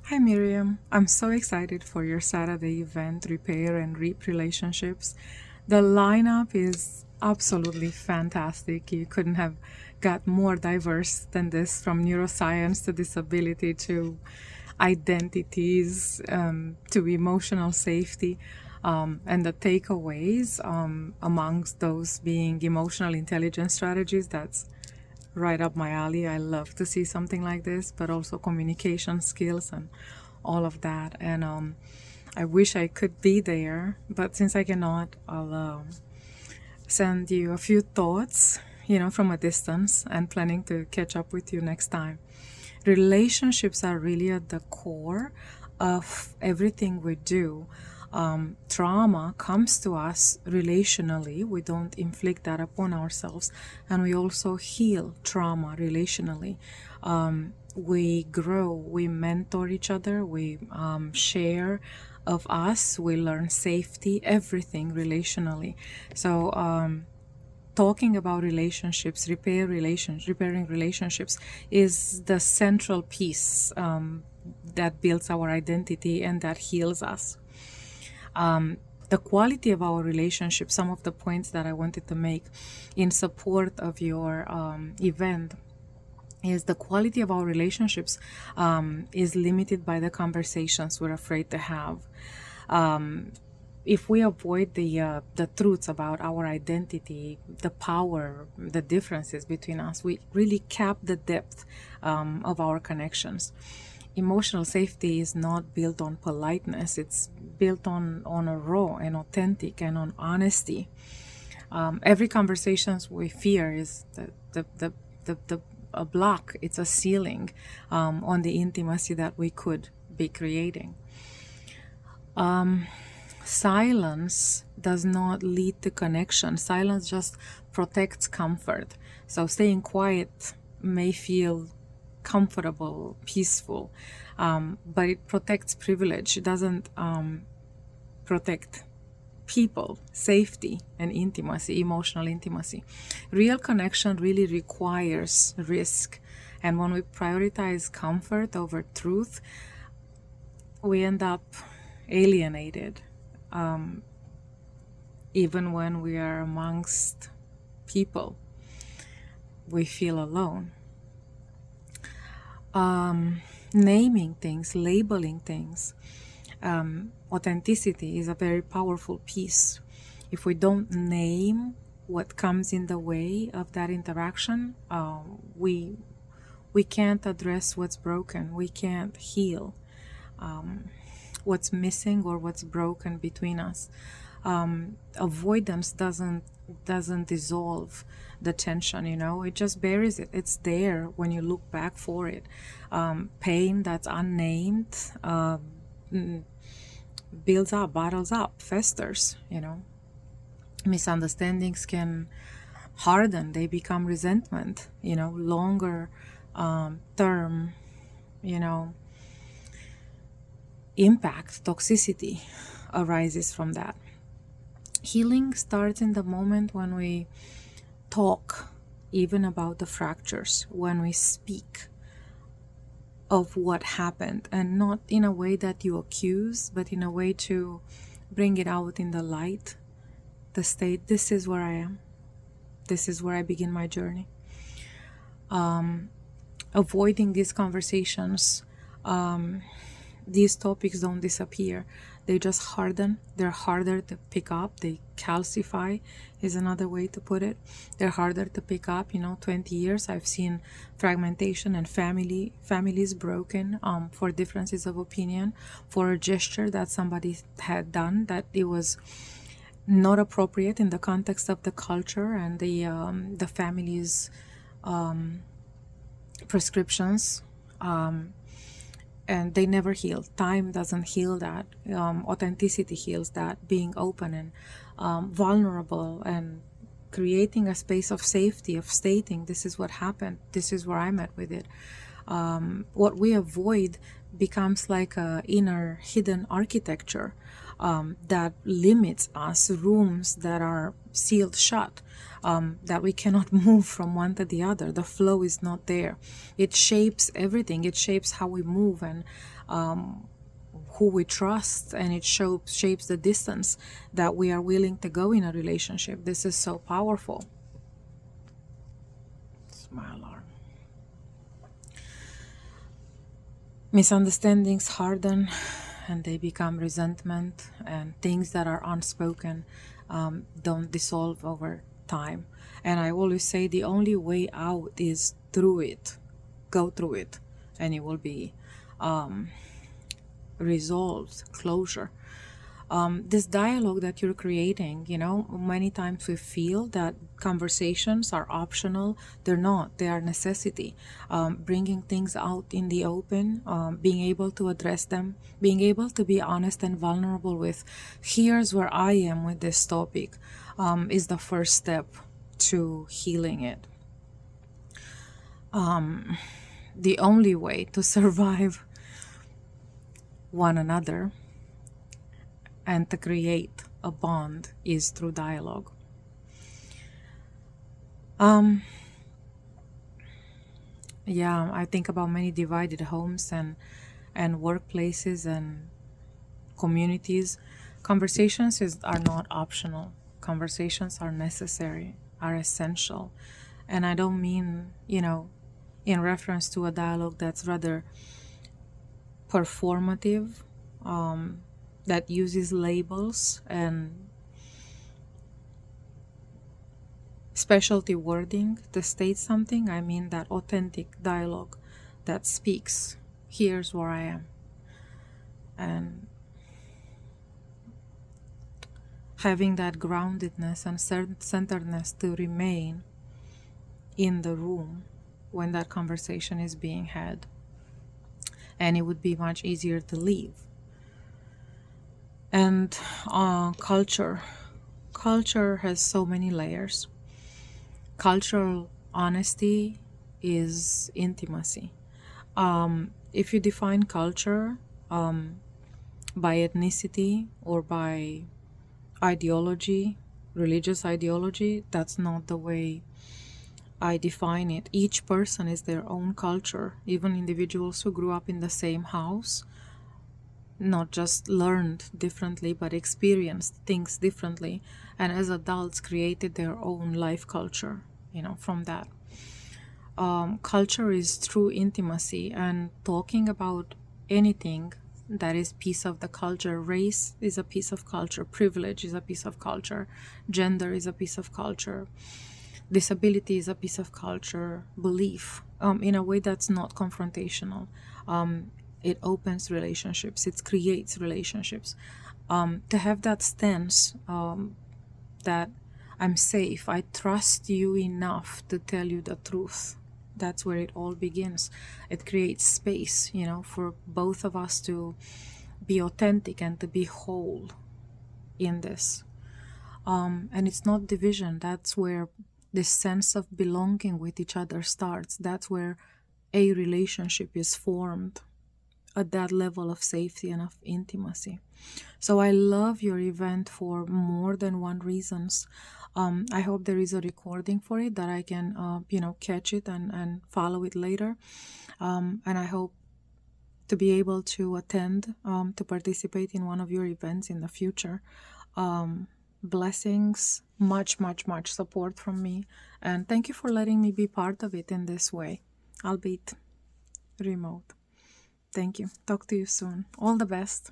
Hi Miriam, I'm so excited for your Saturday event, Repair and Reap Relationships. The lineup is absolutely fantastic. You couldn't have got more diverse than this, from neuroscience to disability to identities to emotional safety. And the takeaways amongst those being emotional intelligence strategies. That's right up my alley. I love to see something like this, but also communication skills and all of that. And I wish I could be there, but since I cannot, I'll send you a few thoughts, from a distance, and planning to catch up with you next time. Relationships are really at the core of everything we do. Trauma comes to us relationally. We don't inflict that upon ourselves, and we also heal trauma relationally. We grow, we mentor each other, we share of us, we learn safety, everything relationally. So talking about relationships, repairing relationships is the central piece that builds our identity and that heals us. The quality of our relationship, some of the points that I wanted to make in support of your event, is the quality of our relationships is limited by the conversations we're afraid to have. If we avoid the truths about our identity, the power, the differences between us, we really cap the depth of our connections. Emotional safety is not built on politeness. It's built on a raw and authentic and on honesty. Every conversations we fear is a block. It's a ceiling on the intimacy that we could be creating. Silence does not lead to connection. Silence just protects comfort. So staying quiet may feel comfortable, peaceful, but it protects privilege. It doesn't protect people, safety, and intimacy, emotional intimacy. Real connection really requires risk. And when we prioritize comfort over truth, we end up alienated, even when we are amongst people. We feel alone. Naming things, labeling things. Authenticity is a very powerful piece. If we don't name what comes in the way of that interaction, we can't address what's broken. We can't heal what's missing or what's broken between us. Avoidance doesn't dissolve the tension, it just buries it. It's there when you look back for it. Pain that's unnamed builds up, bottles up, festers. Misunderstandings can harden, they become resentment, longer term, impact, toxicity arises from that. Healing starts in the moment when we talk even about the fractures, when we speak of what happened, and not in a way that you accuse, but in a way to bring it out in the light, the state, this is where I am, this is where I begin my journey. Avoiding these conversations, these topics don't disappear, they just harden. They're harder to pick up. They calcify is another way to put it. They're harder to pick up. 20 years I've seen fragmentation and families broken for differences of opinion, for a gesture that somebody had done that it was not appropriate in the context of the culture and the family's prescriptions. And they never heal. Time doesn't heal that. Authenticity heals that. Being open and vulnerable and creating a space of safety, of stating this is what happened, this is where I'm at with it. What we avoid becomes like a inner hidden architecture. that limits us, rooms that are sealed shut, that we cannot move from one to the other. The flow is not there. It shapes everything. It shapes how we move and who we trust, and it shapes the distance that we are willing to go in a relationship. This is so powerful. It's my alarm. Misunderstandings harden and they become resentment, and things that are unspoken don't dissolve over time. And I always say the only way out is through it. Go through it and it will be resolved, closure. This dialogue that you're creating, many times we feel that conversations are optional. They're not. They are necessity. Bringing things out in the open, being able to address them, being able to be honest and vulnerable with, here's where I am with this topic, is the first step to healing it. The only way to survive one another and to create a bond is through dialogue. Yeah, I think about many divided homes and workplaces and communities. Conversations are not optional. Conversations are necessary, are essential. And I don't mean, in reference to a dialogue that's rather performative, that uses labels and specialty wording to state something. I mean that authentic dialogue that speaks, here's where I am, and having that groundedness and centeredness to remain in the room when that conversation is being had. And it would be much easier to leave. And culture has so many layers. Cultural honesty is intimacy. If you define culture by ethnicity or by ideology, religious ideology, that's not the way I define it. Each person is their own culture. Even individuals who grew up in the same house, not just learned differently, but experienced things differently, and as adults created their own life culture, from that. Culture is true intimacy, and talking about anything that is piece of the culture. Race is a piece of culture, privilege is a piece of culture, gender is a piece of culture, disability is a piece of culture, belief, in a way that's not confrontational. It opens relationships, it creates relationships. To have that stance, that I'm safe, I trust you enough to tell you the truth. That's where it all begins. It creates space, for both of us to be authentic and to be whole in this. And it's not division. That's where this sense of belonging with each other starts. That's where a relationship is formed, at that level of safety and of intimacy. So I love your event for more than one reasons. I hope there is a recording for it that I can, catch it and follow it later. And I hope to be able to attend, to participate in one of your events in the future. Blessings, much support from me. And thank you for letting me be part of it in this way, albeit remote. Thank you. Talk to you soon. All the best.